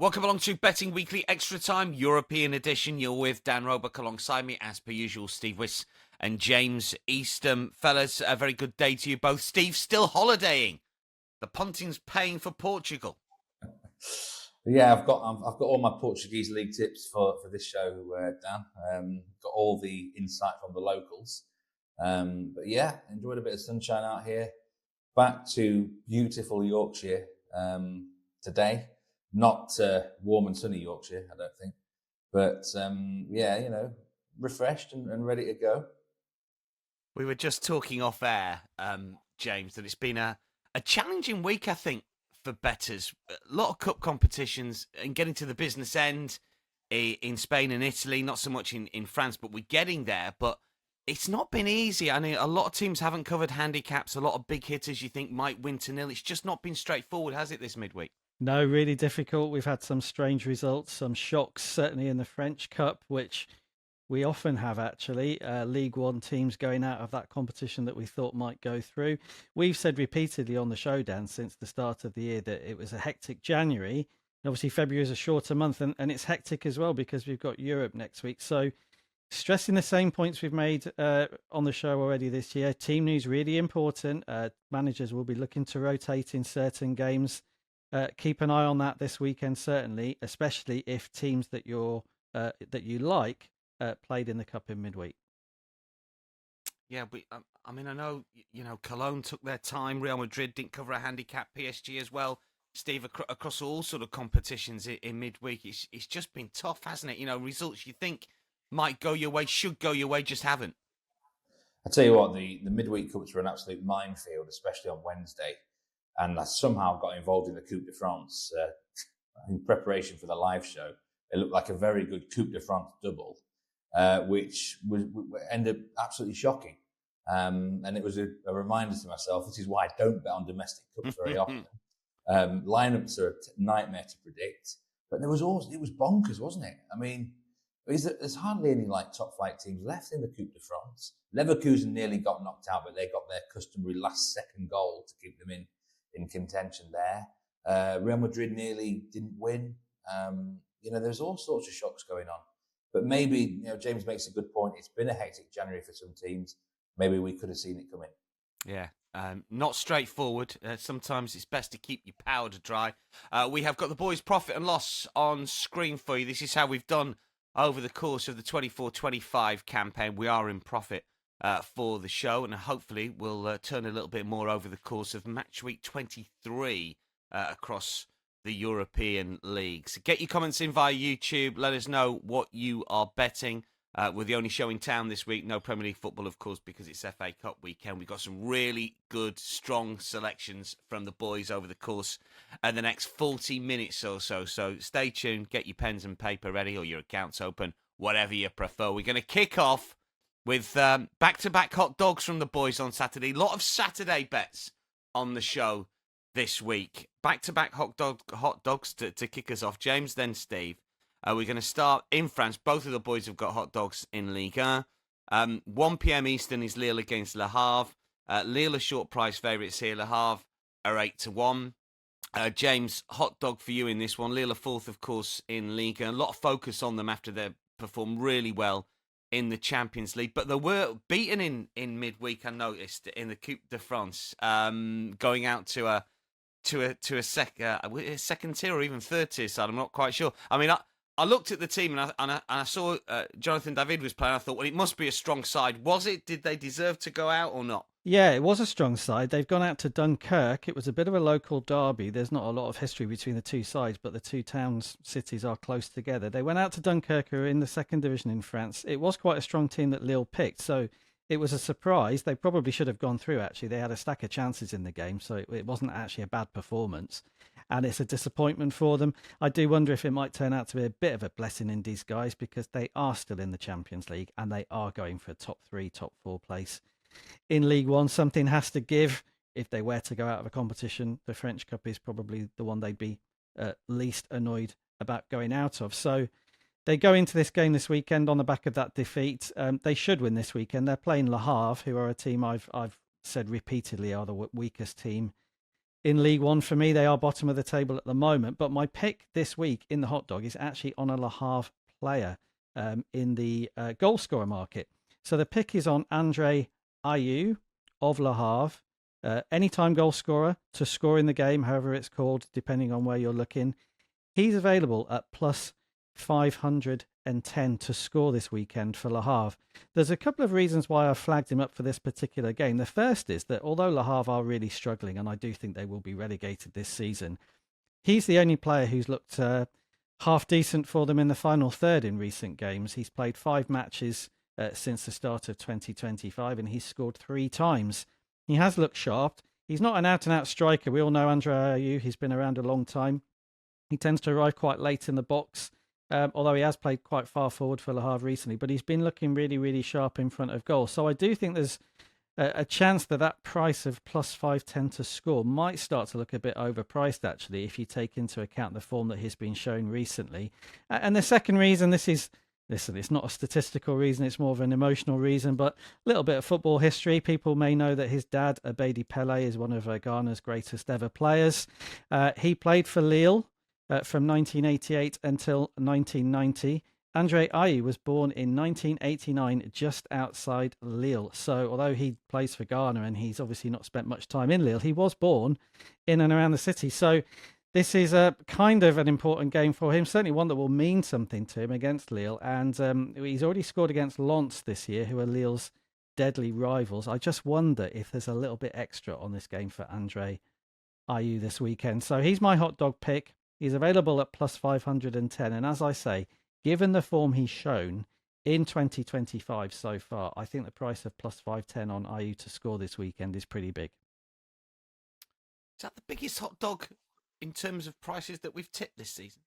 Welcome along to Betting Weekly Extra Time, European edition. You're with Dan Roebuck alongside me, as per usual, Steve Wyss and James Eastham. Fellas, a very good day to you both. Steve, still holidaying. The punting's paying for Portugal. Yeah, I've got all my Portuguese league tips for this show, Dan. Got all the insight from the locals. But yeah, enjoyed a bit of sunshine out here. Back to beautiful Yorkshire today. Not warm and sunny Yorkshire, I don't think. But yeah, refreshed and ready to go. We were just talking off air, James, that it's been a challenging week, I think, for bettors. A lot of cup competitions and getting to the business end in Spain and Italy, not so much in France, but we're getting there. But it's not been easy. I mean, a lot of teams haven't covered handicaps. A lot of big hitters you think might win to nil. It's just not been straightforward, has it, this midweek? No, really difficult. We've had some strange results, some shocks, certainly in the French Cup, which we often have, actually. League One teams going out of that competition that we thought might go through. We've said repeatedly on the show, Dan, since the start of the year that it was a hectic January. And obviously, February is a shorter month, and it's hectic as well because we've got Europe next week. So stressing the same points we've made on the show already this year. Team news really important. Managers will be looking to rotate in certain games. Keep an eye on that this weekend, certainly, especially if teams that you like played in the cup in midweek. Yeah, I mean, I know, Cologne took their time. Real Madrid didn't cover a handicap. PSG as well. Steve, across all sort of competitions in midweek, it's just been tough, hasn't it? Results you think might go your way, should go your way, just haven't. I tell you what, the midweek cups were an absolute minefield, especially on Wednesday. And I somehow got involved in the Coupe de France in preparation for the live show. It looked like a very good Coupe de France double, which ended up absolutely shocking. And it was a reminder to myself, this is why I don't bet on domestic cups very often. Lineups are a nightmare to predict, but it was bonkers, wasn't it? I mean, there's hardly any top flight teams left in the Coupe de France. Leverkusen nearly got knocked out, but they got their customary last second goal to keep them in contention there. Real Madrid nearly didn't win. There's all sorts of shocks going on. But maybe, James makes a good point. It's been a hectic January for some teams. Maybe we could have seen it coming. Yeah, not straightforward. Sometimes it's best to keep your powder dry. We have got the boys' profit and loss on screen for you. This is how we've done over the course of the 24-25 campaign. We are in profit for the show, and hopefully we'll turn a little bit more over the course of match week 23 across the European leagues. Get your comments in via YouTube. Let us know what you are betting. We're the only show in town this week. No Premier League football, of course, because it's FA Cup weekend. We've got some really good, strong selections from the boys over the course of the next 40 minutes or so. So stay tuned. Get your pens and paper ready or your accounts open, whatever you prefer. We're going to kick off with back-to-back hot dogs from the boys on Saturday. A lot of Saturday bets on the show this week. Back-to-back hot dogs to kick us off. James, then Steve. We're going to start in France. Both of the boys have got hot dogs in Ligue 1. 1 p.m. Eastern is Lille against Le Havre. Lille are short price favourites here. Le Havre are 8-1. James, hot dog for you in this one. Lille are fourth, of course, in Ligue 1. A lot of focus on them after they performed really well in the Champions League, but they were beaten in midweek. I noticed in the Coupe de France, going out to a second tier or even third tier side. I'm not quite sure. I mean, I looked at the team and I saw Jonathan David was playing. I thought, well, it must be a strong side. Was it? Did they deserve to go out or not? Yeah, it was a strong side. They've gone out to Dunkirk. It was a bit of a local derby. There's not a lot of history between the two sides, but the two cities are close together. They went out to Dunkirk, who are in the second division in France. It was quite a strong team that Lille picked, so it was a surprise. They probably should have gone through, actually. They had a stack of chances in the game, so it wasn't actually a bad performance. And it's a disappointment for them. I do wonder if it might turn out to be a bit of a blessing in disguise because they are still in the Champions League and they are going for a top 3, top 4 place. In League One, something has to give. If they were to go out of a competition, the French Cup is probably the one they'd be least annoyed about going out of. So they go into this game this weekend on the back of that defeat. They should win this weekend. They're playing Le Havre, who are a team I've said repeatedly are the weakest team in League One. For me, they are bottom of the table at the moment. But my pick this week in the hot dog is actually on a Le Havre player in the goal scorer market. So the pick is on Andre Ayew of Le Havre, anytime goal scorer to score in the game, however it's called, depending on where you're looking. He's available at plus 510 to score this weekend for Le Havre. There's a couple of reasons why I flagged him up for this particular game. The first is that although Le Havre are really struggling, and I do think they will be relegated this season, he's the only player who's looked half decent for them in the final third in recent games. He's played 5 matches since the start of 2025, and he's scored 3 times. He has looked sharp. He's not an out-and-out striker. We all know Andre Ayew. He's been around a long time. He tends to arrive quite late in the box, although he has played quite far forward for Le Havre recently. But he's been looking really, really sharp in front of goal. So I do think there's a chance that price of plus 510 to score might start to look a bit overpriced, actually, if you take into account the form that he's been showing recently. And the second reason, listen, it's not a statistical reason, it's more of an emotional reason, but a little bit of football history. People may know that his dad, Abedi Pele, is one of Ghana's greatest ever players. He played for Lille from 1988 until 1990. Andre Ayew was born in 1989 just outside Lille. So although he plays for Ghana and he's obviously not spent much time in Lille, he was born in and around the city. So this is a kind of an important game for him, certainly one that will mean something to him against Lille. And he's already scored against Lens this year, who are Lille's deadly rivals. I just wonder if there's a little bit extra on this game for Andre Ayew this weekend. So he's my hot dog pick. He's available at plus 510. And as I say, given the form he's shown in 2025 so far, I think the price of plus 510 on Ayew to score this weekend is pretty big. Is that the biggest hot dog in terms of prices that we've tipped this season?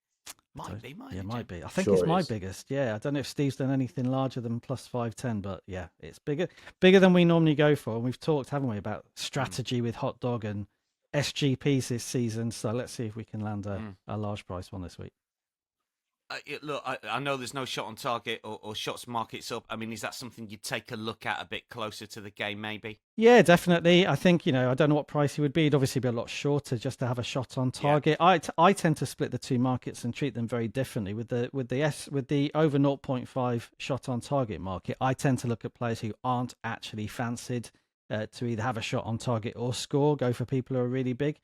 Might be. Might be. I think it's my biggest. Yeah, I don't know if Steve's done anything larger than plus 510, but yeah, it's bigger than we normally go for. And we've talked, haven't we, about strategy with hot dog and SGPs this season. So let's see if we can land a large price one this week. Look, I know there's no shot on target or shots markets up. I mean, is that something you'd take a look at a bit closer to the game, maybe? Yeah, definitely. I think, I don't know what price he would be. It'd obviously be a lot shorter just to have a shot on target. Yeah. I tend to split the two markets and treat them very differently. With the over 0.5 shot on target market, I tend to look at players who aren't actually fancied to either have a shot on target or score, go for people who are really big.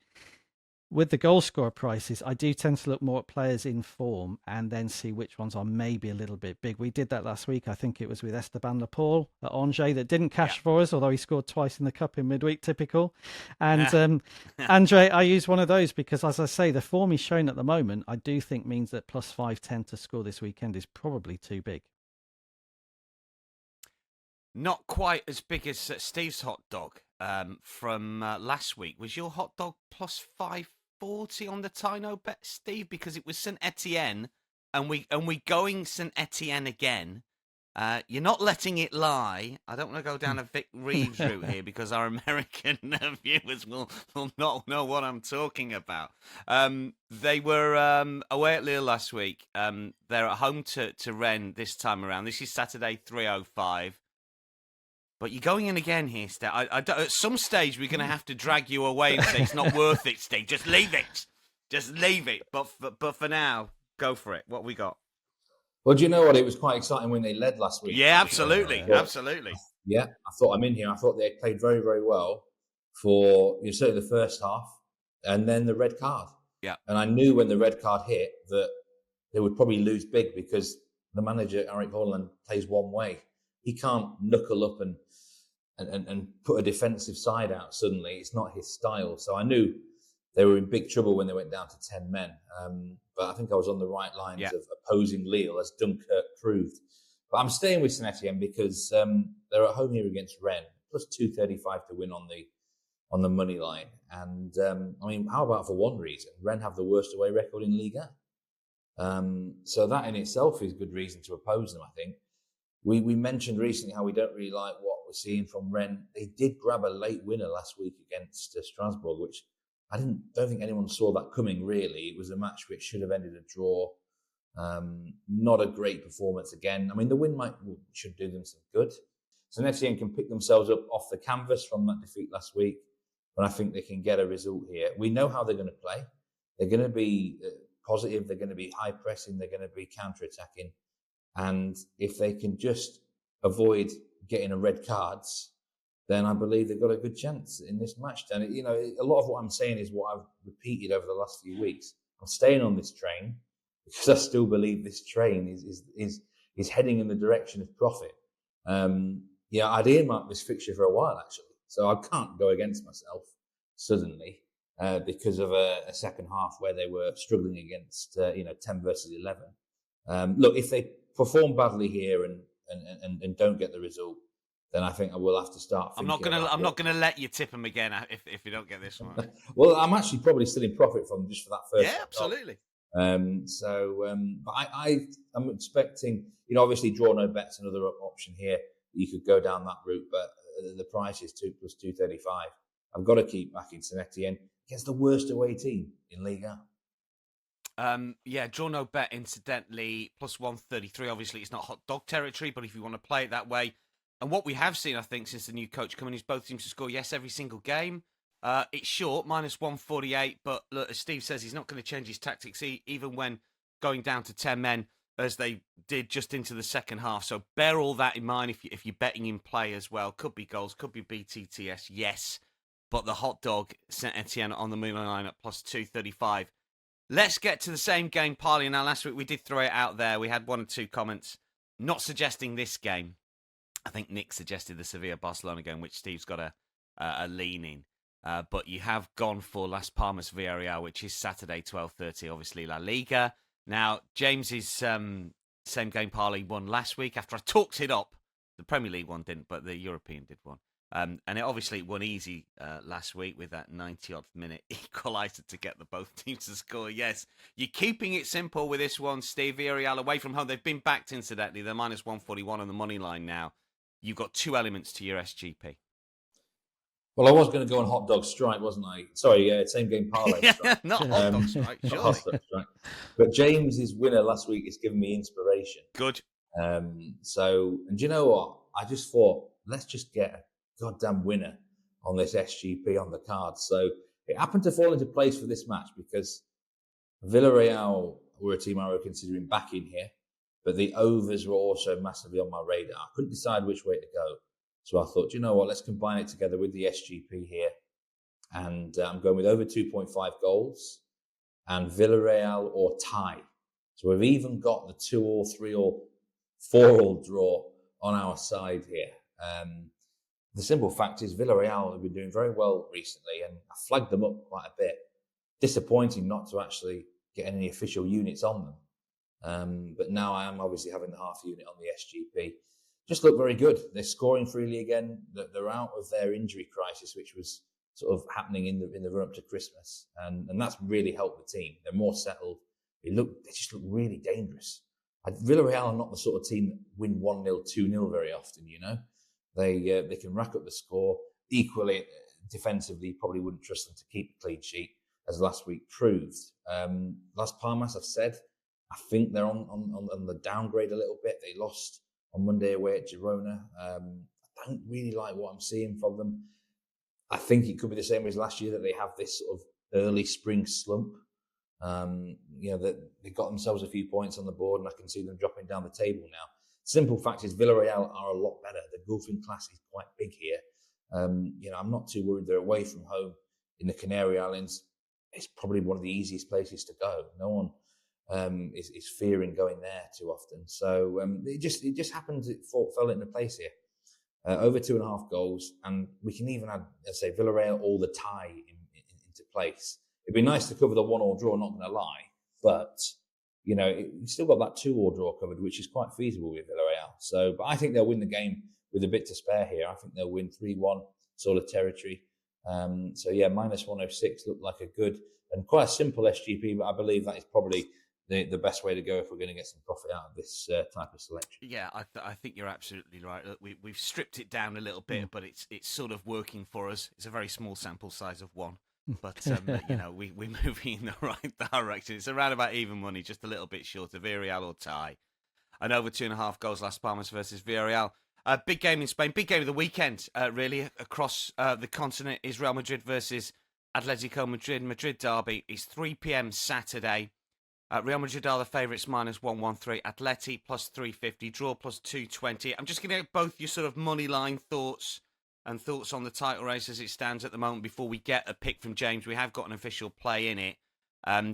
With the goal scorer prices, I do tend to look more at players in form and then see which ones are maybe a little bit big. We did that last week. I think it was with Esteban Laporte at Angers that didn't cash for us, although he scored twice in the cup in midweek, typical. And Andre, I use one of those because, as I say, the form he's shown at the moment, I do think means that plus 510 to score this weekend is probably too big. Not quite as big as Steve's hot dog from last week. Was your hot dog plus 540 on the Tino bet, Steve? Because it was St Etienne, and we going St Etienne again. You're not letting it lie. I don't want to go down a Vic Reeves route here because our American viewers will not know what I'm talking about. They were away at Lille last week. They're at home to Rennes this time around. This is Saturday, 3:05. But you're going in again here, Steve. At some stage, we're going to have to drag you away and say it's not worth it, Steve. Just leave it. Just leave it. But for now, go for it. What we got? Well, do you know what? It was quite exciting when they led last week. Yeah, absolutely. Absolutely. Yeah, I thought I'm in here. I thought they played very, very well for certainly the first half and then the red card. Yeah. And I knew when the red card hit that they would probably lose big because the manager, Eric Holland, plays one way. He can't knuckle up and put a defensive side out suddenly. It's not his style. So I knew they were in big trouble when they went down to 10 men. But I think I was on the right lines of opposing Lille, as Dunkirk proved. But I'm staying with St Etienne because they're at home here against Rennes, plus 235 to win on the money line. And I mean, how about for one reason? Rennes have the worst away record in Ligue. So that in itself is good reason to oppose them, I think. We mentioned recently how we don't really like what we're seeing from Rennes. They did grab a late winner last week against Strasbourg, which I don't think anyone saw that coming, really. It was a match which should have ended a draw. Not a great performance again. I mean, the win should do them some good. So Etienne can pick themselves up off the canvas from that defeat last week. but I think they can get a result here. We know how they're going to play. They're going to be positive. They're going to be high pressing. They're going to be counter-attacking. And if they can just avoid getting a red cards, then I believe they've got a good chance in this match. And, a lot of what I'm saying is what I've repeated over the last few weeks. I'm staying on this train because I still believe this train is heading in the direction of profit. I'd earmarked this fixture for a while, actually. So I can't go against myself suddenly because of a second half where they were struggling against 10 versus 11. Look, if they perform badly here and don't get the result, then I think I will have to start thinking. I'm not gonna let you tip them again if you don't get this one. Well, I'm actually probably still in profit from just for that first. Yeah, absolutely. But I'm expecting, obviously draw no bet's another option here. You could go down that route, but the price is 2 plus 235. I've got to keep backing St Etienne against the worst away team in Ligue. Draw no bet, incidentally, plus 133. Obviously, it's not hot dog territory, but if you want to play it that way. And what we have seen, I think, since the new coach coming is both teams to score yes every single game. It's short, minus 148, but look, as Steve says, he's not going to change his tactics even when going down to 10 men, as they did just into the second half. So bear all that in mind if you're betting in play as well. Could be goals, could be BTTS, yes. But the hot dog, St Etienne on the moon line at plus 235. Let's get to the same game parlay. Now, last week we did throw it out there. We had 1 or 2 comments not suggesting this game. I think Nick suggested the Sevilla-Barcelona game, which Steve's got a lean in. But you have gone for Las Palmas Villarreal, which is Saturday, 12:30, obviously La Liga. Now, James's same game parlay won last week after I talked it up. The Premier League one didn't, but the European did one. And it obviously won easy last week with that 90-odd minute equaliser to get the both teams to score. Yes, you're keeping it simple with this one, Steve. Villarreal away from home. They've been backed, incidentally. They're minus 141 on the money line now. You've got 2 elements to your SGP. Well, I was going to go on hot dog strike, wasn't I? Sorry, same game parlay. Strike. Not hot dog strike, surely. Hot dog strike. But James's winner last week has given me inspiration. Good. And do you know what? I just thought, let's just get a goddamn winner on this SGP on the card. So it happened to fall into place for this match because Villarreal were a team I were considering backing here, but the overs were also massively on my radar. I couldn't decide which way to go. So I thought, you know what, let's combine it together with the SGP here. And I'm going with over 2.5 goals and Villarreal or tie. So we've even got the 2 or 3 or 4-all draw on our side here. The simple fact is Villarreal have been doing very well recently and I flagged them up quite a bit. Disappointing not to actually get any official units on them. But now I am obviously having the half unit on the SGP. Just look very good. They're scoring freely again. They're out of their injury crisis, which was sort of happening in the run up to Christmas, and that's really helped the team. They're more settled. They just look really dangerous. Villarreal are not the sort of team that win 1-0, 2-0 very often. They can rack up the score. Equally, defensively, probably wouldn't trust them to keep a clean sheet, as last week proved. Las Palmas, I've said, I think they're on the downgrade a little bit. They lost on Monday away at Girona. I don't really like what I'm seeing from them. I think it could be the same as last year, that they have this sort of early spring slump. That they got themselves a few points on the board, and I can see them dropping down the table now. Simple fact is Villarreal are a lot better. The golfing class is quite big here. I'm not too worried. They're away from home in the Canary Islands. It's probably one of the easiest places to go. No one is fearing going there too often. So it just happened. It fell into place here. Over 2.5 goals, and we can even add, let's say, Villarreal all the tie into place. It'd be nice to cover the 1-all draw, not going to lie, but we've still got that 2-all draw covered, which is quite feasible with Villarreal. So, but I think they'll win the game with a bit to spare here. I think they'll win 3-1 sort of territory. Minus 106 looked like a good and quite a simple SGP, but I believe that is probably the best way to go if we're going to get some profit out of this type of selection. Yeah, I think you're absolutely right. Look, we've stripped it down a little bit, but it's sort of working for us. It's a very small sample size of 1, but we're moving in the right direction. It's around about even money, just a little bit short of Villarreal or tie. And over 2.5 goals, Las Palmas versus Villarreal. Big game in Spain, big game of the weekend, really, across the continent is Real Madrid versus Atletico Madrid. Madrid derby is 3 p.m. Saturday. Real Madrid are the favourites, minus 113. Atleti plus 350. Draw plus 220. I'm just going to get both your sort of money line thoughts and thoughts on the title race as it stands at the moment before we get a pick from James. We have got an official play in it.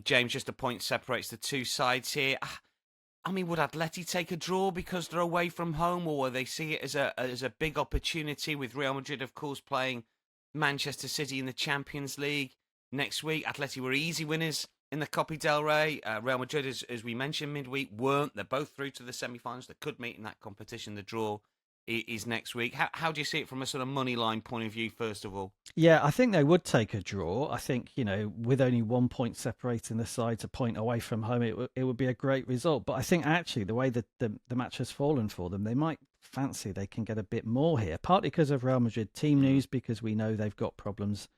James, just a point separates the two sides here. I mean, would Atleti take a draw because they're away from home, or they see it as a big opportunity with Real Madrid, of course, playing Manchester City in the Champions League next week? Atleti were easy winners in the Copa del Rey. Real Madrid, as we mentioned midweek, weren't. They're both through to the semi-finals. They could meet in that competition. The draw is next week. How do you see it from a sort of money line point of view, first of all? Yeah, I think they would take a draw. I think, with only 1 point separating the sides, a point away from home, it would be a great result. But I think actually the way that the match has fallen for them, they might fancy they can get a bit more here, partly because of Real Madrid team news, because we know they've got problems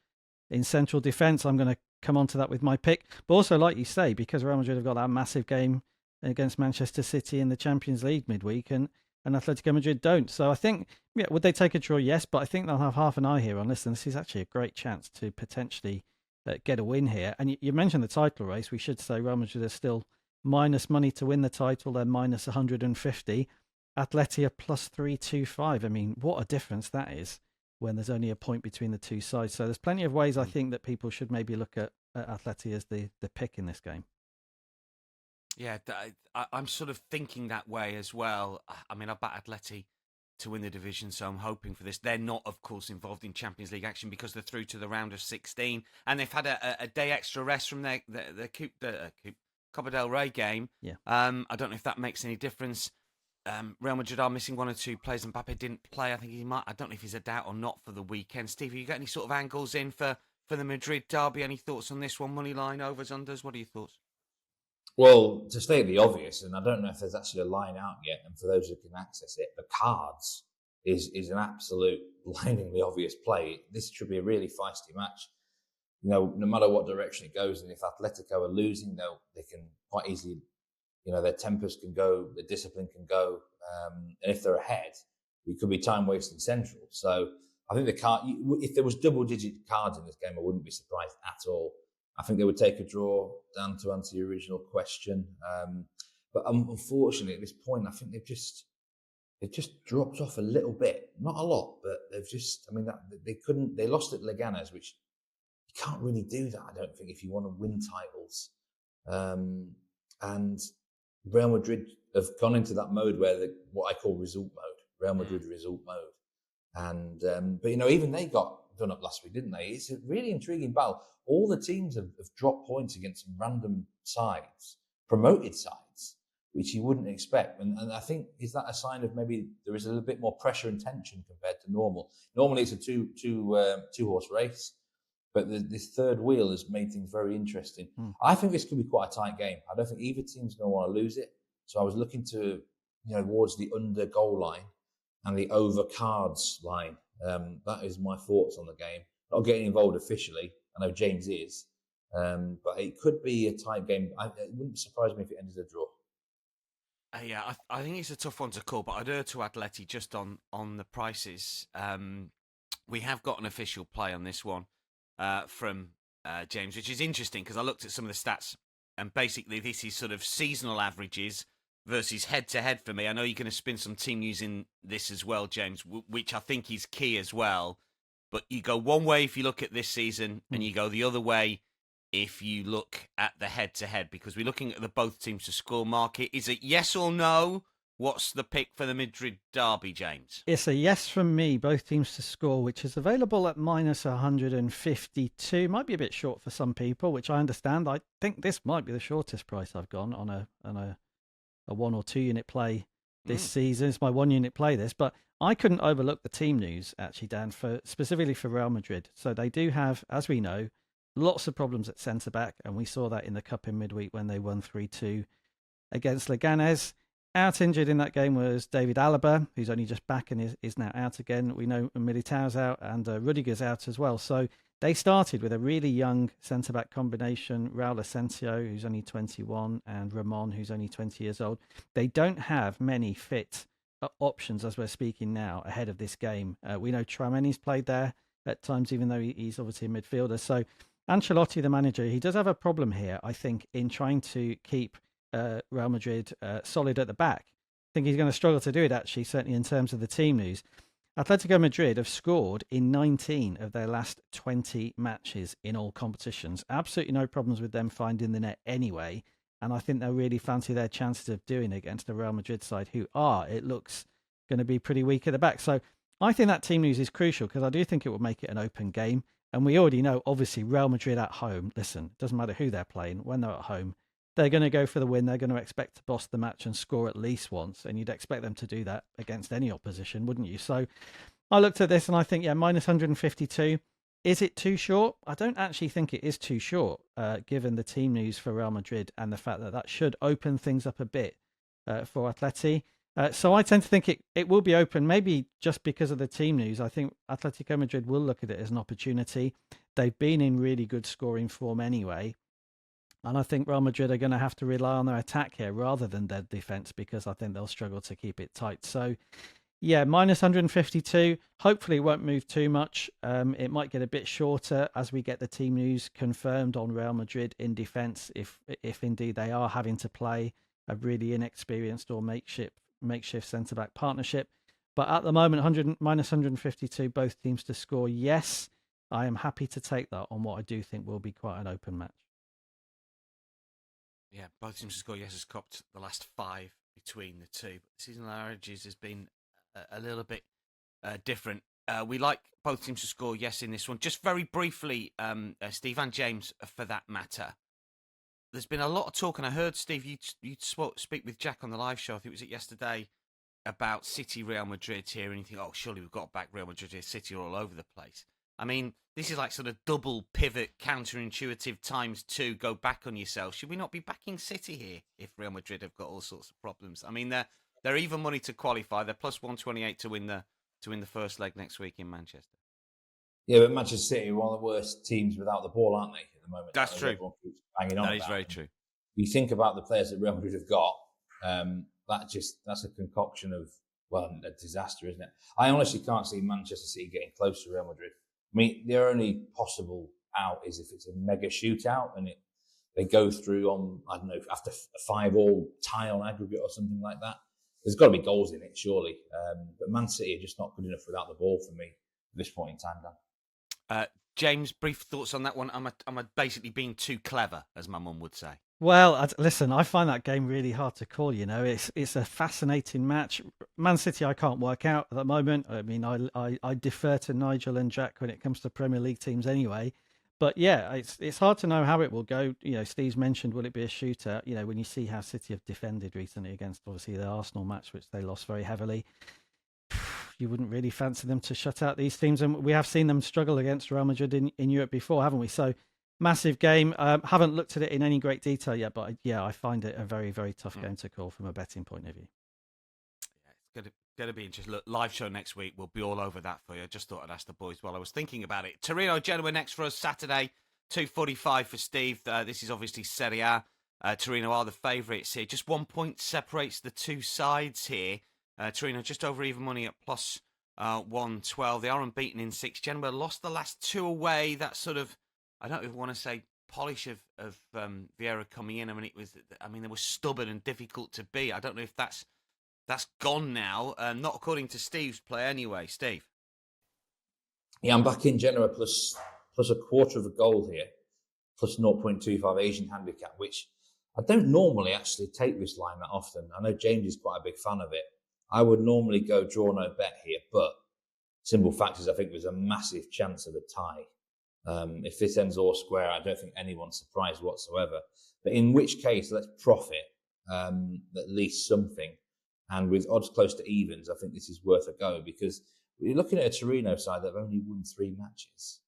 in central defence. I'm going to come on to that with my pick. But also, like you say, because Real Madrid have got that massive game against Manchester City in the Champions League midweek, and Atletico Madrid don't. So I think, would they take a draw? Yes, but I think they'll have half an eye here on this, and this is actually a great chance to potentially get a win here. And you mentioned the title race. We should say Real Madrid are still minus money to win the title. They're minus 150. Atleti are plus 325. I mean, what a difference that is when there's only a point between the two sides. So there's plenty of ways I think that people should maybe look at Atleti as the pick in this game. Yeah, I'm sort of thinking that way as well. I mean, I bet Atleti to win the division, so I'm hoping for this. They're not, of course, involved in Champions League action because they're through to the round of 16, and they've had a day extra rest from their Copa del Rey game. Yeah. I don't know if that makes any difference. Real Madrid are missing 1 or 2 players. Mbappe didn't play. I think he might. I don't know if he's a doubt or not for the weekend. Steve, have you got any sort of angles in for the Madrid derby? Any thoughts on this one? Money line, overs, unders? What are your thoughts? Well, to state the obvious, and I don't know if there's actually a line out yet, and for those who can access it, the cards is an absolute blindingly obvious play. This should be a really feisty match. No matter what direction it goes, and if Atletico are losing, they can quite easily, their tempers can go, their discipline can go, and if they're ahead, it could be time wasting central. So I think if there was double-digit cards in this game, I wouldn't be surprised at all. I think they would take a draw, Dan, to answer your original question. But unfortunately, at this point, I think they've just dropped off a little bit. Not a lot, but they lost at Leganes, which you can't really do that, I don't think, if you want to win titles. And Real Madrid have gone into that mode where what I call result mode, Real Madrid result mode. And but even they got done up last week, didn't they? It's a really intriguing battle. All the teams have dropped points against some random sides, promoted sides, which you wouldn't expect. And I think, is that a sign of maybe there is a little bit more pressure and tension compared to normal? Normally it's a two-horse race, but this third wheel has made things very interesting. I think this could be quite a tight game. I don't think either team's going to want to lose it. So I was looking to, towards the under goal line and the over cards line. That is my thoughts on the game. Not getting involved officially. I know James is. But it could be a tight game. It wouldn't surprise me if it ended a draw. Yeah, I think it's a tough one to call, but I'd err to Atleti just on the prices. We have got an official play on this one from James, which is interesting because I looked at some of the stats, and basically this is sort of seasonal averages versus head-to-head for me. I know you're going to spin some team news in this as well, James, which I think is key as well. But you go one way if you look at this season, and you go the other way if you look at the head-to-head, because we're looking at the both teams to score market. Is it yes or no? What's the pick for the Madrid derby, James? It's a yes from me, both teams to score, which is available at minus 152. Might be a bit short for some people, which I understand. I think this might be the shortest price I've gone on a 1 or 2 unit play this season. It's my 1 unit play this, but I couldn't overlook the team news, actually, Dan, specifically for Real Madrid. So they do have, as we know, lots of problems at centre-back, and we saw that in the Cup in midweek when they won 3-2 against Leganes. Out injured in that game was David Alaba, who's only just back and is now out again. We know Militao's out and Rudiger's out as well. So they started with a really young centre-back combination, Raul Asensio, who's only 21, and Ramon, who's only 20 years old. They don't have many fit options as we're speaking now ahead of this game. We know Tchouaméni's played there at times, even though he's obviously a midfielder. So Ancelotti, the manager, he does have a problem here, I think, in trying to keep Real Madrid solid at the back. I think he's going to struggle to do it, actually, certainly in terms of the team news. Atletico Madrid have scored in 19 of their last 20 matches in all competitions. Absolutely no problems with them finding the net anyway. And I think they'll really fancy their chances of doing it against the Real Madrid side, who it looks, going to be pretty weak at the back. So I think that team news is crucial because I do think it will make it an open game. And we already know, obviously, Real Madrid at home, listen, it doesn't matter who they're playing, when they're at home, they're going to go for the win. They're going to expect to boss the match and score at least once. And you'd expect them to do that against any opposition, wouldn't you? So I looked at this and I think, minus 152. Is it too short? I don't actually think it is too short, given the team news for Real Madrid and the fact that that should open things up a bit for Atleti. So I tend to think it will be open, maybe just because of the team news. I think Atletico Madrid will look at it as an opportunity. They've been in really good scoring form anyway. And I think Real Madrid are going to have to rely on their attack here rather than their defence, because I think they'll struggle to keep it tight. So, yeah, minus 152. Hopefully it won't move too much. It might get a bit shorter as we get the team news confirmed on Real Madrid in defence, if indeed they are having to play a really inexperienced or makeshift centre-back partnership. But at the moment, minus 152, both teams to score. Yes, I am happy to take that on what I do think will be quite an open match. Yeah, both teams to score. Yes, has copped the last 5 between the two. But the seasonal averages has been a little bit different. We like both teams to score. Yes, in this one. Just very briefly, Steve and James, for that matter. There's been a lot of talk, and I heard, Steve, you speak with Jack on the live show, I think it was yesterday, about City, Real Madrid here, and you think, surely we've got back Real Madrid here, City are all over the place. I mean, this is like sort of double pivot, counterintuitive ×2, go back on yourself. Should we not be backing City here if Real Madrid have got all sorts of problems? I mean, they're even money to qualify. They're plus 128 to win the first leg next week in Manchester. Yeah, but Manchester City are one of the worst teams without the ball, aren't they, at the moment? That's true. That is very true. You think about the players that Real Madrid have got, that's a concoction of, a disaster, isn't it? I honestly can't see Manchester City getting close to Real Madrid. I mean, their only possible out is if it's a mega shootout and they go through on, I don't know, after a 5-5 tie on aggregate or something like that. There's got to be goals in it, surely. But Man City are just not good enough without the ball for me at this point in time, Dan. James, brief thoughts on that one. Am I basically being too clever, as my mum would say? Well, listen, I find that game really hard to call. It's a fascinating match. Man City, I can't work out at the moment. I mean, I defer to Nigel and Jack when it comes to Premier League teams anyway. But yeah, it's hard to know how it will go. Steve's mentioned, will it be a shooter? When you see how City have defended recently against, obviously, the Arsenal match, which they lost very heavily, you wouldn't really fancy them to shut out these teams. And we have seen them struggle against Real Madrid in Europe before, haven't we? So, massive game. Haven't looked at it in any great detail yet, but I find it a very, very tough game to call from a betting point of view. Yeah, it's going to be interesting. Look, live show next week. We'll be all over that for you. I just thought I'd ask the boys while I was thinking about it. Torino, Genoa next for us Saturday, 2:45 for Steve. This is obviously Serie A. Torino are the favourites here. Just 1 point separates the two sides here. Torino just over even money at plus 112. They are unbeaten in 6. Genoa lost the last 2 away. That sort of, I don't even want to say polish of Vieira coming in. I mean, they were stubborn and difficult to beat. I don't know if that's gone now. Not according to Steve's play anyway. Steve? Yeah, I'm back in Genoa plus a quarter of a goal here, plus 0.25 Asian handicap, which I don't normally actually take this line that often. I know James is quite a big fan of it. I would normally go draw no bet here, but simple fact is I think there's a massive chance of a tie. If this ends all square, I don't think anyone's surprised whatsoever. But in which case, let's profit at least something. And with odds close to evens, I think this is worth a go because we're looking at a Torino side that have only won 3 matches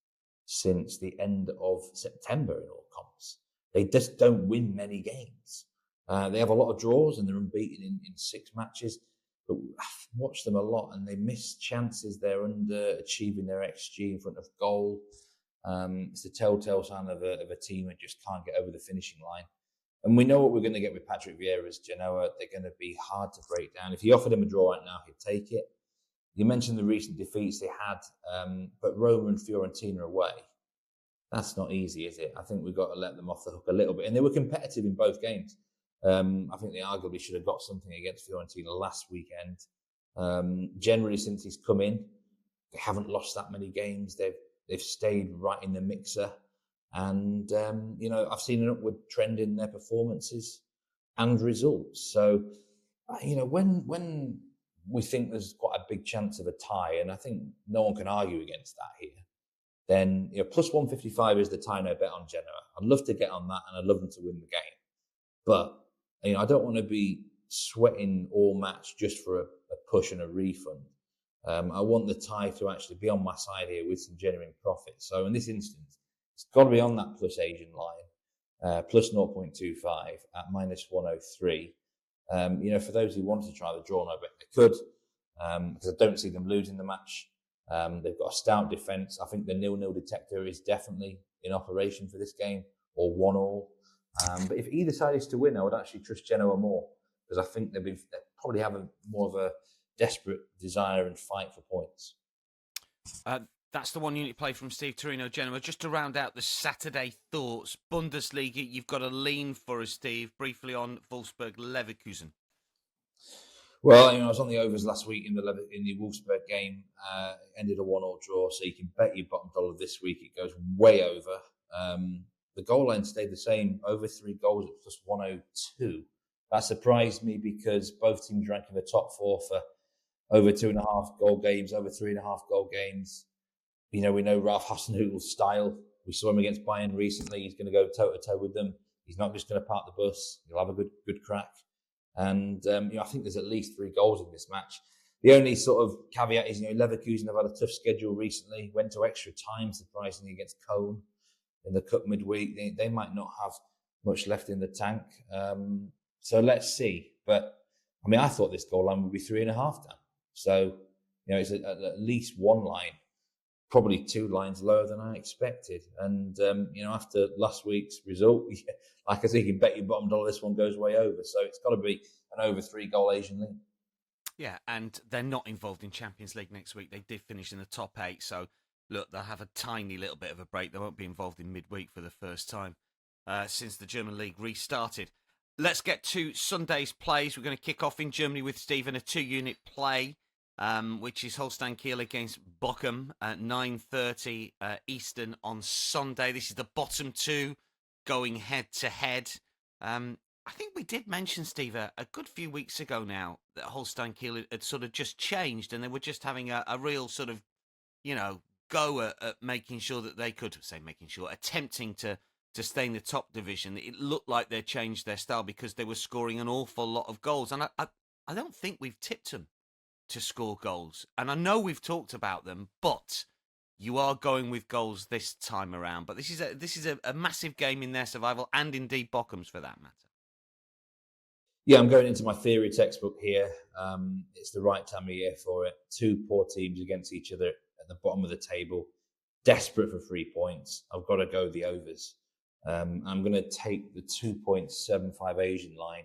since the end of September in all comps. They just don't win many games. They have a lot of draws and they're unbeaten in 6 matches. But I've watched them a lot and they miss chances. They're underachieving their XG in front of goal. It's the telltale sign of a team that just can't get over the finishing line. And we know what we're going to get with Patrick Vieira's Genoa. They're going to be hard to break down. If you offered him a draw right now, he'd take it. You mentioned the recent defeats they had, but Roma and Fiorentina away. That's not easy, is it? I think we've got to let them off the hook a little bit. And they were competitive in both games. I think they arguably should have got something against Fiorentina last weekend. Generally, since he's come in, they haven't lost that many games. They've stayed right in the mixer. And, I've seen an upward trend in their performances and results. So, when we think there's quite a big chance of a tie, and I think no one can argue against that here, then plus 155 is the tie no bet on Genoa. I'd love to get on that, and I'd love them to win the game. But I don't want to be sweating all match just for a push and a refund. I want the tie to actually be on my side here with some genuine profit. So in this instance, it's got to be on that plus Asian line, plus 0.25 at minus 103. For those who want to try the draw no bet, they could, because I don't see them losing the match. They've got a stout defence. I think the 0-0 detector is definitely in operation for this game, or 1-1. But if either side is to win, I would actually trust Genoa more, because I think they probably have more of a desperate desire and fight for points. That's the one unit play from Steve Torino, Genoa. Just to round out the Saturday thoughts, Bundesliga, you've got a lean for us, Steve, briefly on Wolfsburg Leverkusen. Well, I was on the overs last week in the Wolfsburg game. Ended a 1-1 draw, so you can bet your bottom dollar this week it goes way over. The goal line stayed the same, over 3 goals at plus 102. That surprised me because both teams rank in the top 4 for over 2.5 goal games, over 3.5 goal games. We know Ralph Hasenhüttl's style. We saw him against Bayern recently. He's going to go toe-to-toe with them. He's not just going to park the bus. He'll have a good crack. And, I think there's at least 3 goals in this match. The only sort of caveat is, Leverkusen have had a tough schedule recently, went to extra time, surprisingly, against Cologne in the cup midweek. They might not have much left in the tank. So let's see. But, I thought this goal line would be 3.5 down. So, it's at least 1 line, probably 2 lines lower than I expected. And, after last week's result, like I say, you can bet your bottom dollar this one goes way over. So it's got to be an over 3 goal Asian lean. Yeah, and they're not involved in Champions League next week. They did finish in the top 8. So, look, they'll have a tiny little bit of a break. They won't be involved in midweek for the first time since the German League restarted. Let's get to Sunday's plays. We're going to kick off in Germany with Stephen, a 2-unit play, which is Holstein Kiel against Bochum at 9:30 Eastern on Sunday. This is the bottom 2 going head-to-head. I think we did mention, Steve, a good few weeks ago now that Holstein Kiel had sort of just changed, and they were just having a real sort of, go at making sure that they could, attempting to stay in the top division. It looked like they changed their style because they were scoring an awful lot of goals. And I don't think we've tipped them to score goals. And I know we've talked about them, but you are going with goals this time around. But this is a massive game in their survival, and indeed Bochum's for that matter. Yeah, I'm going into my theory textbook here. It's the right time of year for it. 2 poor teams against each other at the bottom of the table, desperate for 3 points. I've got to go the overs. I'm going to take the 2.75 Asian line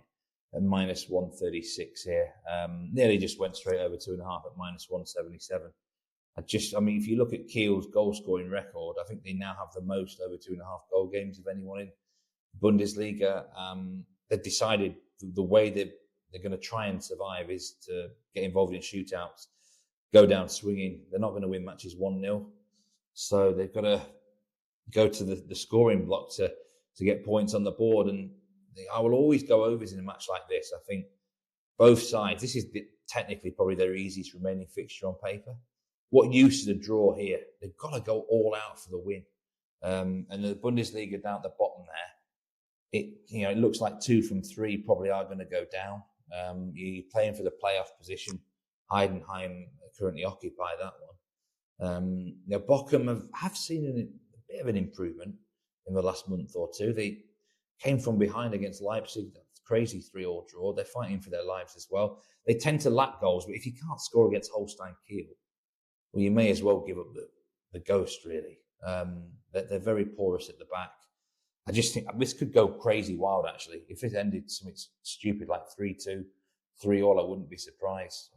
at minus 136 here. Nearly just went straight over 2.5 at minus 177. If you look at Kiel's goal scoring record, I think they now have the most over 2.5 goal games of anyone in Bundesliga. They've decided the way they're going to try and survive is to get involved in shootouts, go down swinging. They're not going to win matches 1-0. So they've got to go to the scoring block to get points on the board. And I will always go overs in a match like this. I think both sides, this is technically probably their easiest remaining fixture on paper. What use is a draw here? They've got to go all out for the win. And the Bundesliga down at the bottom there, it looks like 2 from 3 probably are going to go down. You're playing for the playoff position. Heidenheim currently occupy that one. Bochum have seen a bit of an improvement in the last month or 2. They came from behind against Leipzig, that's crazy 3-3 draw. They're fighting for their lives as well. They tend to lack goals, but if you can't score against Holstein Kiel, well, you may as well give up the ghost, really. They're very porous at the back. I just think this could go crazy wild, actually. If it ended something stupid like 3-2, 3-3, I wouldn't be surprised.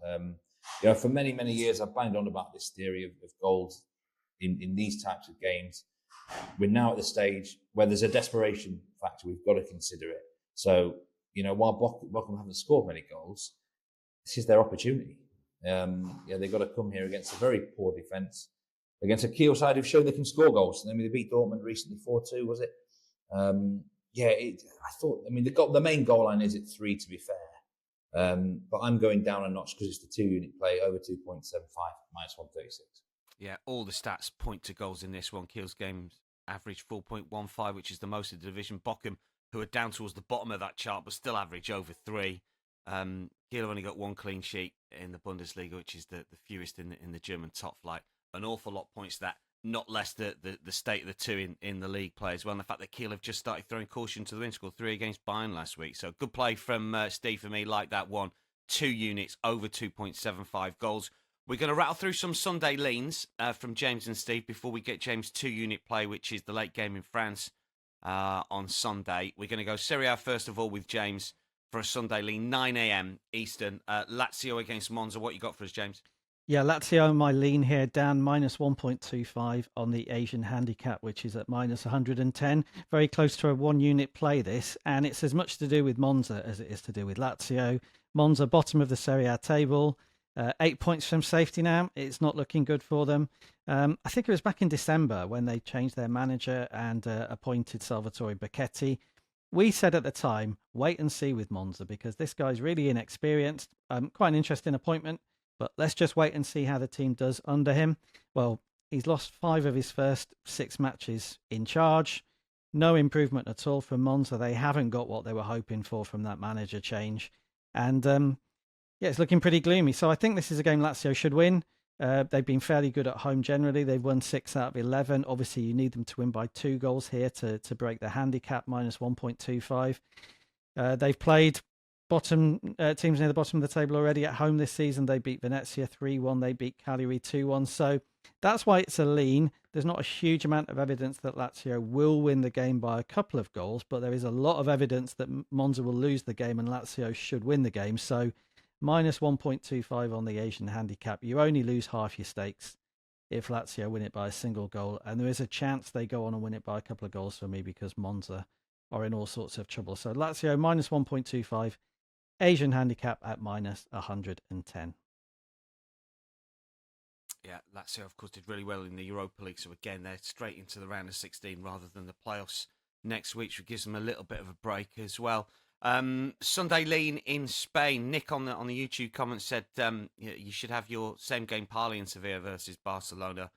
For many, many years, I've banged on about this theory of goals in these types of games. We're now at the stage where there's a desperation factor. We've got to consider it. So, while Bochum haven't scored many goals, this is their opportunity. They've got to come here against a very poor defence, against a Kiel side who've shown they can score goals. And then they beat Dortmund recently 4-2, was it? The main goal line is at 3, to be fair. But I'm going down a notch because it's the 2-unit play, over 2.75, minus 136. Yeah, all the stats point to goals in this one. Kiel's games average 4.15, which is the most in the division. Bochum, who are down towards the bottom of that chart, but still average over 3. Kiel have only got 1 clean sheet in the Bundesliga, which is the fewest in the German top flight. An awful lot points to that, not less the state of the two in the league play as well. And the fact that Kiel have just started throwing caution to the wind, scored 3 against Bayern last week. So good play from Steve for me, like that one. 2 units, over 2.75 goals. We're going to rattle through some Sunday leans from James and Steve before we get James' 2-unit play, which is the late game in France on Sunday. We're going to go Serie A first of all with James for a Sunday lean, 9 a.m. Eastern. Lazio against Monza. What you got for us, James? Yeah, Lazio, my lean here, down minus 1.25 on the Asian handicap, which is at minus 110. Very close to a 1-unit play, this. And it's as much to do with Monza as it is to do with Lazio. Monza, bottom of the Serie A table. 8 points from safety now. It's not looking good for them. I think it was back in December when they changed their manager and appointed Salvatore Becchetti. We said at the time, wait and see with Monza because this guy's really inexperienced. Quite an interesting appointment, but let's just wait and see how the team does under him. Well, he's lost 5 of his first 6 matches in charge. No improvement at all from Monza. They haven't got what they were hoping for from that manager change. And it's looking pretty gloomy. So I think this is a game Lazio should win. They've been fairly good at home generally. They've won 6 out of 11. Obviously, you need them to win by 2 goals here to break the handicap, minus 1.25. They've played teams near the bottom of the table already at home this season. They beat Venezia 3-1. They beat Cagliari 2-1. So that's why it's a lean. There's not a huge amount of evidence that Lazio will win the game by a couple of goals, but there is a lot of evidence that Monza will lose the game and Lazio should win the game. So minus 1.25 on the Asian handicap. You only lose half your stakes if Lazio win it by a single goal. And there is a chance they go on and win it by a couple of goals for me because Monza are in all sorts of trouble. So Lazio minus 1.25, Asian handicap at minus 110. Yeah, Lazio, of course, did really well in the Europa League. So again, they're straight into the round of 16 rather than the playoffs next week, which gives them a little bit of a break as well. Sunday lean in Spain. Nick on the YouTube comment said you should have your same game parlay in Sevilla versus Barcelona.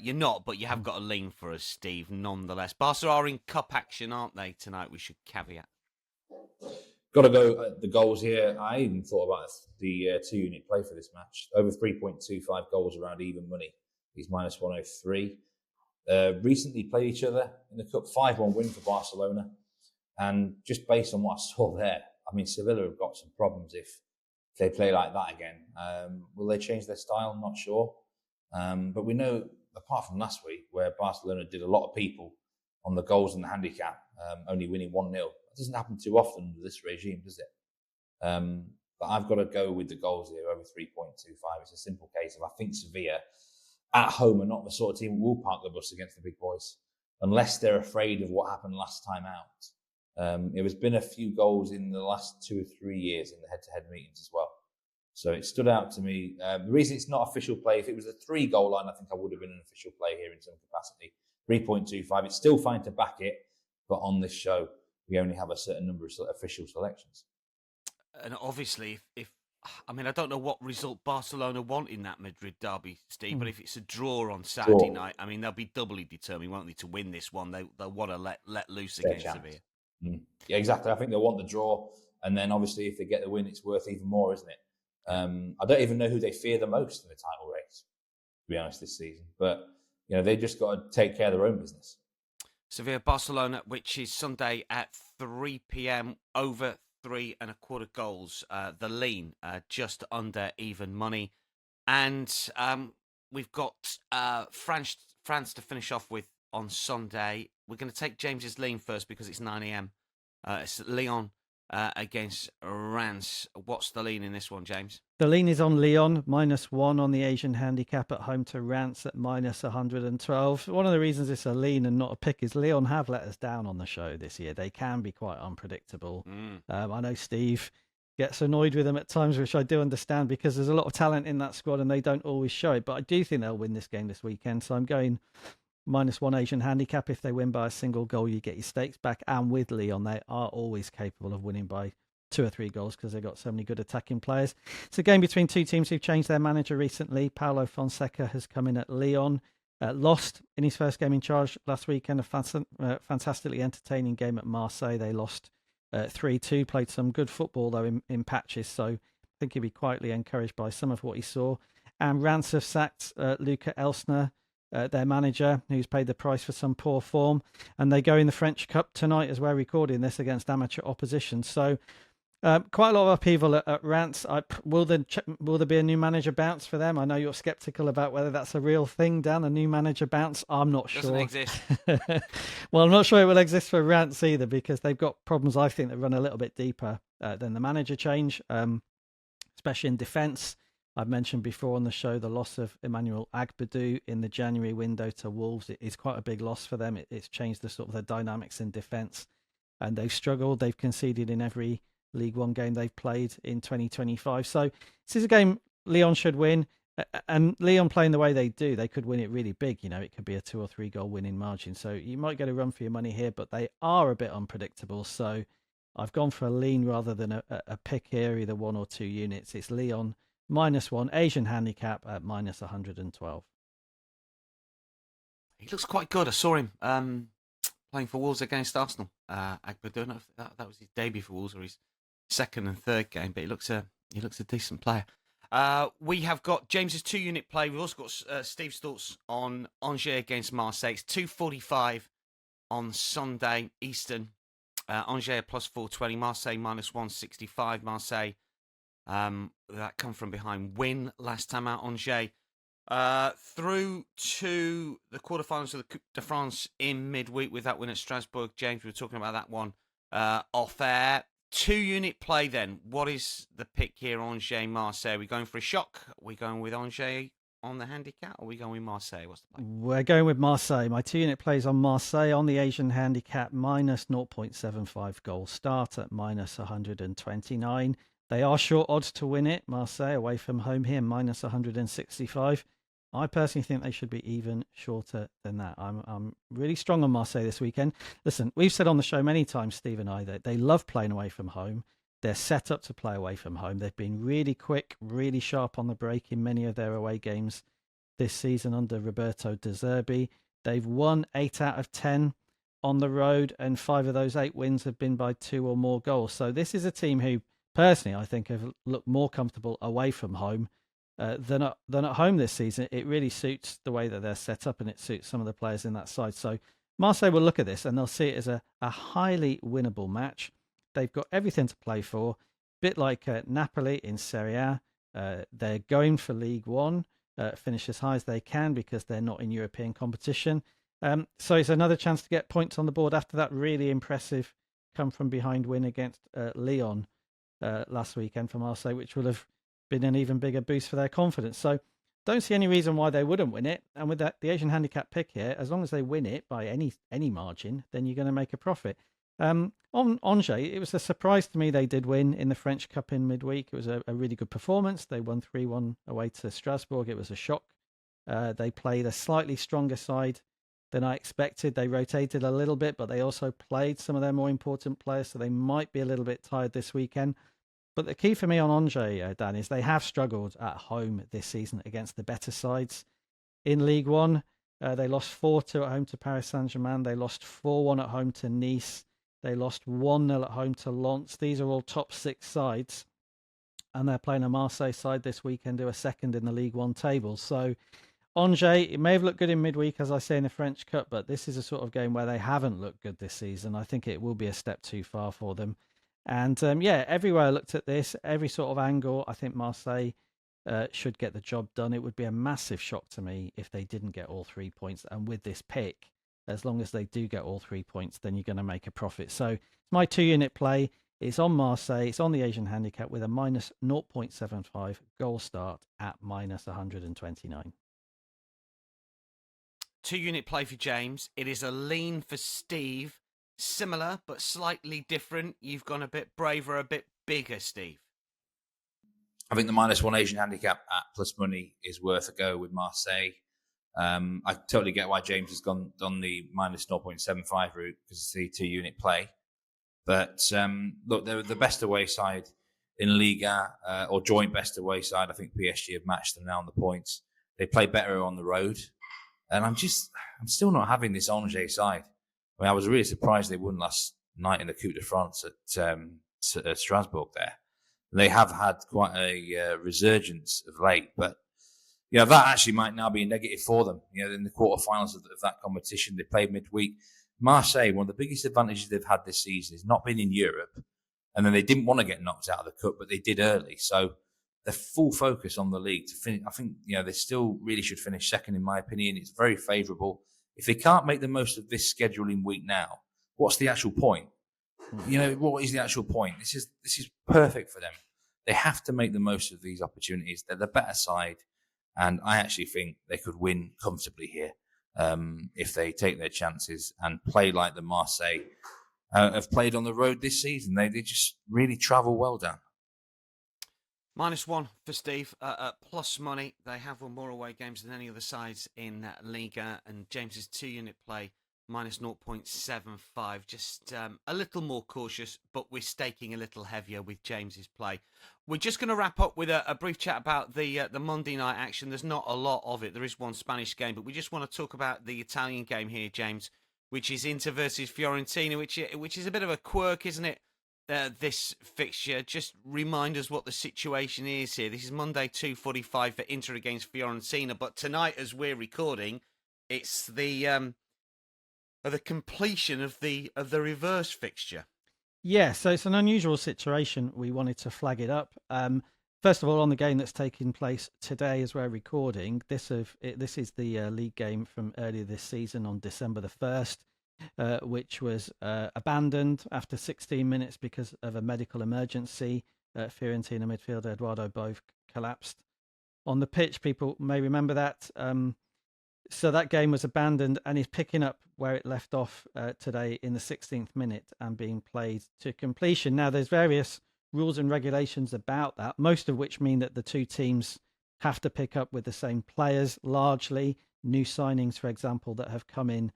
You're not, but you have got a lean for us, Steve, nonetheless. Barca are in cup action, aren't they, tonight? We should caveat. Got to go at the goals here. I even thought about the 2-unit play for this match. Over 3.25 goals around even money. He's minus 103. Recently played each other in the cup. 5-1 win for Barcelona. And just based on what I saw there, I mean, Sevilla have got some problems if they play like that again. Will they change their style? Not sure. But we know, apart from last week, where Barcelona did a lot of people on the goals and the handicap, only winning 1-0. It doesn't happen too often under this regime, does it? But I've got to go with the goals here, over 3.25. It's a simple case of I think Sevilla at home are not the sort of team who will park the bus against the big boys, unless they're afraid of what happened last time out. There's been a few goals in the last 2 or 3 years in the head-to-head meetings as well. So it stood out to me. The reason it's not official play, if it was a 3-goal line, I think I would have been an official play here in some capacity. 3.25, it's still fine to back it, but on this show, we only have a certain number of official selections. And obviously, I don't know what result Barcelona want in that Madrid derby, Steve, but if it's a draw on Saturday night, I mean, they'll be doubly determined, won't they, to win this one? They'll want to let loose against Sevilla. Yeah, exactly. I think they'll want the draw, and then obviously if they get the win, it's worth even more, isn't it? I don't even know who they fear the most in the title race, to be honest, this season. But they just got to take care of their own business. Sevilla Barcelona, which is Sunday at 3 p.m. over 3.25 goals. The lean just under even money, and we've got France to finish off with on Sunday. we're going to take James's lean first because it's 9 a.m. It's Lyon against Reims. What's the lean in this one, James? The lean is on Lyon, -1 on the Asian handicap at home to Reims at -112. One of the reasons it's a lean and not a pick is Lyon have let us down on the show this year. They can be quite unpredictable. I know Steve gets annoyed with them at times, which I do understand because there's a lot of talent in that squad and they don't always show it. But I do think they'll win this game this weekend. So I'm going -1 Asian handicap. If they win by a single goal, you get your stakes back. And with Lyon, they are always capable of winning by 2 or 3 goals because they've got so many good attacking players. It's a game between two teams who've changed their manager recently. Paulo Fonseca has come in at Lyon, lost in his first game in charge last weekend. A fantastically entertaining game at Marseille. They lost 3-2, played some good football though in patches, so I think he'll be quietly encouraged by some of what he saw. And Reims have sacked Luca Elsner, their manager, who's paid the price for some poor form, and they go in the French Cup tonight as we're recording this against amateur opposition. So quite a lot of upheaval at Reims. Will there be a new manager bounce for them? I know you're sceptical about whether that's a real thing, Dan, a new manager bounce. I'm not sure. Doesn't exist. Well, I'm not sure it will exist for Reims either because they've got problems, I think, that run a little bit deeper than the manager change, especially in defence. I've mentioned before on the show the loss of Emmanuel Agbadou in the January window to Wolves. It is quite a big loss for them. It's changed the dynamics in defence, and they've struggled. They've conceded in every League One game they've played in 2025. So this is a game Lyon should win. And Lyon playing the way they do, they could win it really big. You know, it could be a 2 or 3 goal winning margin. So you might get a run for your money here, but they are a bit unpredictable. So I've gone for a lean rather than a pick here, either 1 or 2 units. It's Lyon -1, Asian handicap at -112. He looks quite good. I saw him playing for Wolves against Arsenal. Agbadou, don't know if that was his debut for Wolves or his second and third game, but he looks a decent player. We have got James's 2-unit play. We've also got Steve's thoughts on Angers against Marseille. It's 2:45 on Sunday Eastern. Angers +420, Marseille -165. Marseille, that come from behind win last time out. Angers through to the quarterfinals of the Coupe de France in midweek with that win at Strasbourg. James, we were talking about that one off air. 2-unit play then. What is the pick here, Angers, Marseille? Are we going for a shock? Are we going with Angers on the handicap? Or are we going with Marseille? What's the play? We're going with Marseille. My 2-unit plays on Marseille on the Asian handicap, -0.75 goal start at -129. They are short odds to win it. Marseille away from home here, -165. I personally think they should be even shorter than that. I'm really strong on Marseille this weekend. Listen, we've said on the show many times, Steve and I, that they love playing away from home. They're set up to play away from home. They've been really quick, really sharp on the break in many of their away games this season under Roberto De Zerbi. They've won 8 out of 10 on the road, and 5 of those 8 wins have been by 2 or more goals. So this is a team who, personally, I think have looked more comfortable away from home than at home this season. It really suits the way that they're set up, and it suits some of the players in that side. So Marseille will look at this and they'll see it as a highly winnable match. They've got everything to play for, a bit like Napoli in Serie A. They're going for League One, finish as high as they can because they're not in European competition. So it's another chance to get points on the board after that really impressive come from behind win against Lyon last weekend for Marseille, which will have been an even bigger boost for their confidence. So don't see any reason why they wouldn't win it. And with that, the Asian handicap pick here, as long as they win it by any margin, then you're going to make a profit. On Angers, it was a surprise to me they did win in the French Cup in midweek. It was a really good performance. They won 3-1 away to Strasbourg. It was a shock. They played a slightly stronger side than I expected. They rotated a little bit, but they also played some of their more important players, so they might be a little bit tired this weekend. But the key for me on Angers, Dan, is they have struggled at home this season against the better sides. In League One, they lost 4-2 at home to Paris Saint-Germain. They lost 4-1 at home to Nice. They lost 1-0 at home to Lens. These are all top 6 sides. And they're playing a Marseille side this weekend who are second in the League One table. So Angers, it may have looked good in midweek, as I say, in the French Cup, but this is a sort of game where they haven't looked good this season. I think it will be a step too far for them. And everywhere I looked at this, every sort of angle, I think Marseille should get the job done. It would be a massive shock to me if they didn't get all 3 points. And with this pick, as long as they do get all 3 points, then you're going to make a profit. So it's my 2-unit play. It's on Marseille. It's on the Asian handicap with a minus 0.75 goal start at minus 129. 2-unit play for James. It is a lean for Steve. Similar, but slightly different. You've gone a bit braver, a bit bigger, Steve. I think the -1 Asian handicap at plus money is worth a go with Marseille. I totally get why James has gone on the minus 0.75 route because it's the 2-unit play. But look, they're the best away side in Liga, or joint best away side. I think PSG have matched them now on the points. They play better on the road. And I'm still not having this Angers side. I mean, I was really surprised they won last night in the Coupe de France at Strasbourg there. They have had quite a resurgence of late, but that actually might now be a negative for them. In the quarterfinals of that competition, they played midweek. Marseille, one of the biggest advantages they've had this season is not being in Europe, and then they didn't want to get knocked out of the cup, but they did early. So they're full focus on the league to finish. I think they still really should finish second, in my opinion. It's very favourable. If they can't make the most of this scheduling week now, what's the actual point? What is the actual point? This is perfect for them. They have to make the most of these opportunities. They're the better side, and I actually think they could win comfortably here if they take their chances and play like the Marseille have played on the road this season. They just really travel well down. -1 for Steve at plus money. They have won more away games than any other sides in Liga, and James's 2-unit play minus 0.75. Just a little more cautious, but we're staking a little heavier with James's play. We're just going to wrap up with a brief chat about the Monday night action. There's not a lot of it. There is one Spanish game, but we just want to talk about the Italian game here, James, which is Inter versus Fiorentina, which is a bit of a quirk, isn't it? This fixture. Just remind us what the situation is here. This is Monday 2:45 for Inter against Fiorentina, but tonight, as we're recording, it's the completion of the reverse fixture. Yeah, so it's an unusual situation. We wanted to flag it up. First of all, on the game that's taking place today as we're recording, this is the League game from earlier this season on December the 1st. Which was abandoned after 16 minutes because of a medical emergency. Fiorentina midfielder Eduardo Bove collapsed on the pitch. People may remember that. So that game was abandoned and is picking up where it left off today in the 16th minute and being played to completion. Now, there's various rules and regulations about that, most of which mean that the two teams have to pick up with the same players, largely. New signings, for example, that have come in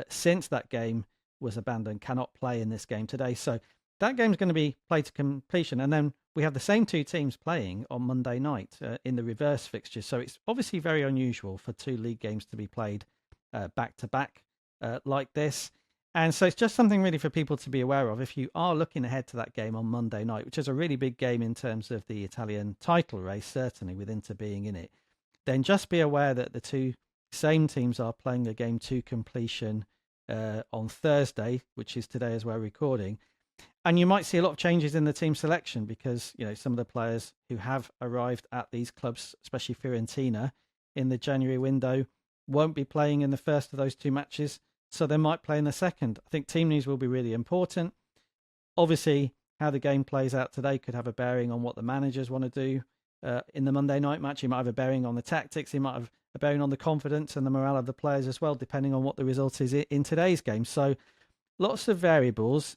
since that game was abandoned cannot play in this game today. So that game's going to be played to completion. And then we have the same two teams playing on Monday night in the reverse fixture. So it's obviously very unusual for two league games to be played back to back like this. And so it's just something really for people to be aware of. If you are looking ahead to that game on Monday night, which is a really big game in terms of the Italian title race, certainly with Inter being in it, then just be aware that the two same teams are playing a game to completion on Thursday, which is today as we're recording. And you might see a lot of changes in the team selection because, some of the players who have arrived at these clubs, especially Fiorentina, in the January window, won't be playing in the first of those two matches. So they might play in the second. I think team news will be really important. Obviously, how the game plays out today could have a bearing on what the managers want to do in the Monday night match. It might have a bearing on the tactics. It might have a bearing on the confidence and the morale of the players as well, depending on what the result is in today's game. So lots of variables.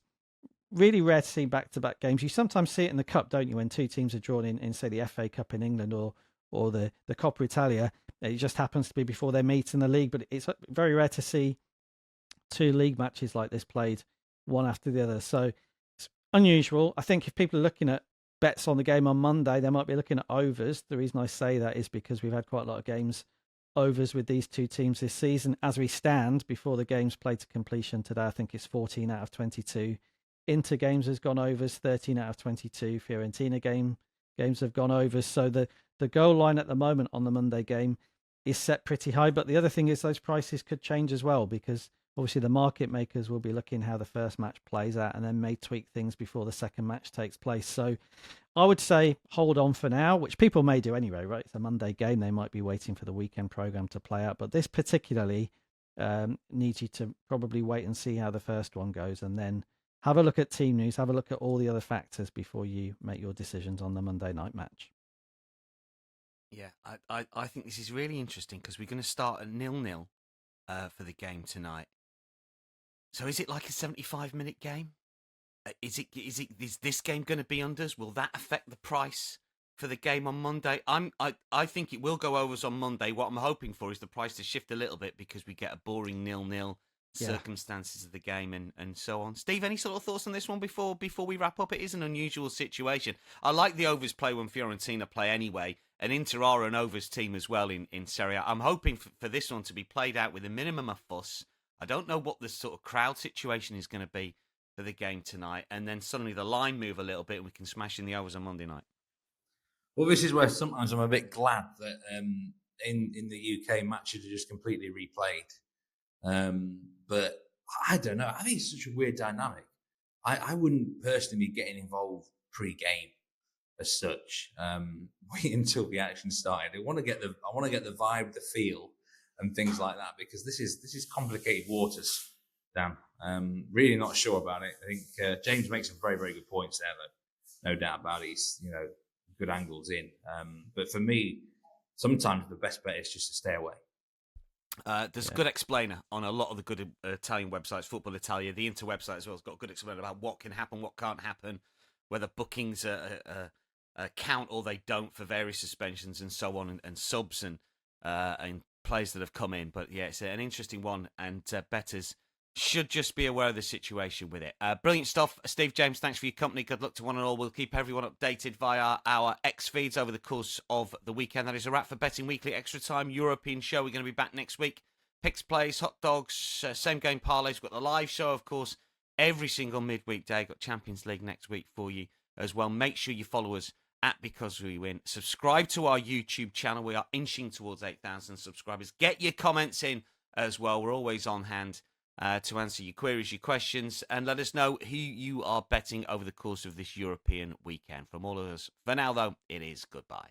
Really rare to see back-to-back games. You sometimes see it in the Cup, don't you, when two teams are drawn in say, the FA Cup in England or the Coppa Italia. It just happens to be before they meet in the league, but it's very rare to see two league matches like this played one after the other. So it's unusual. I think if people are looking at bets on the game on Monday, they might be looking at overs. The reason I say that is because we've had quite a lot of games overs with these two teams this season. As we stand before the game's played to completion today, I think it's 14 out of 22. Inter games has gone overs, 13 out of 22. Fiorentina games have gone overs. So the goal line at the moment on the Monday game is set pretty high. But the other thing is those prices could change as well, because obviously the market makers will be looking how the first match plays out and then may tweak things before the second match takes place. So I would say hold on for now, which people may do anyway, right? It's a Monday game. They might be waiting for the weekend program to play out. But this particularly need you to probably wait and see how the first one goes, and then have a look at team news, have a look at all the other factors before you make your decisions on the Monday night match. Yeah, I think this is really interesting because we're going to start at 0-0 for the game tonight. So is it like a 75-minute game? Is this game going to be unders? Will that affect the price for the game on Monday? I think it will go overs on Monday. What I'm hoping for is the price to shift a little bit because we get a boring 0-0 circumstances of the game and so on. Steve, any sort of thoughts on this one before we wrap up? It is an unusual situation. I like the overs play when Fiorentina play anyway, and Inter are an overs team as well in Serie A. I'm hoping for this one to be played out with a minimum of fuss. I don't know what the sort of crowd situation is going to be for the game tonight, and then suddenly the line move a little bit and we can smash in the overs on Monday night. Well, this is where sometimes I'm a bit glad that in the UK matches are just completely replayed. But I don't know. I think it's such a weird dynamic. I wouldn't personally be getting involved pre-game as such. Wait until the action started. I want to get the vibe, the feel, and things like that, because this is complicated waters, Dan. Really not sure about it. I think James makes some very, very good points there, though. No doubt about it. He's, good angles in. But for me, sometimes the best bet is just to stay away. There's a good explainer on a lot of the good Italian websites, Football Italia, the Inter website as well has got a good explainer about what can happen, what can't happen, whether bookings count or they don't for various suspensions and so on, and subs and players that have come in. But yeah, it's an interesting one, and bettors should just be aware of the situation with it. Brilliant stuff. Steve, James, thanks for your company. Good luck to one and all. We'll keep everyone updated via our X feeds over the course of the weekend. That is a wrap for Betting Weekly Extra Time European show. We're going to be back next week. Picks, plays, hot dogs, same game parlays. We've got the live show, of course, every single midweek day. Got Champions League next week for you as well. Make sure you follow us at Because We Win. Subscribe to our YouTube channel. We are inching towards 8,000 subscribers. Get your comments in as well. We're always on hand to answer your queries, your questions, and let us know who you are betting over the course of this European weekend. From all of us, for now, though, it is goodbye.